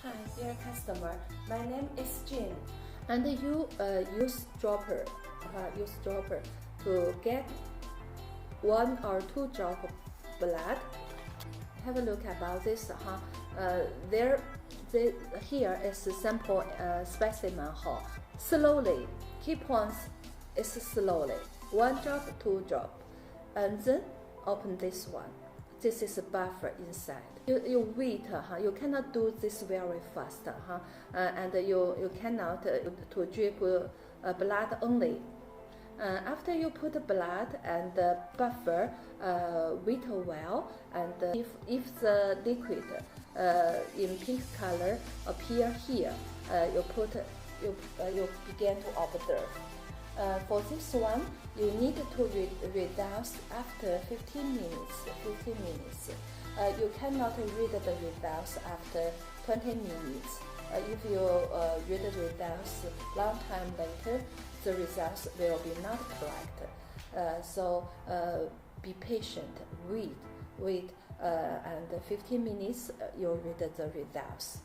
Hi, dear customer. My name is Jane. And you use dropper to get 1 or 2 drops of blood. Have a look about this. Here is a sample specimen. Slowly, key points is slowly 1 drop, 2 drop, and then open this one. This is a buffer inside. You wait, you cannot do this very fast, and you cannot to drip blood only. After you put blood and buffer, wait a while, and if the liquid in pink color appear here, you begin to observe. For this one, you need to reduce after 15 minutes. You cannot read the results after 20 minutes. If you read the results long time later, the results will be not correct. So be patient, wait, and 15 minutes you read the results.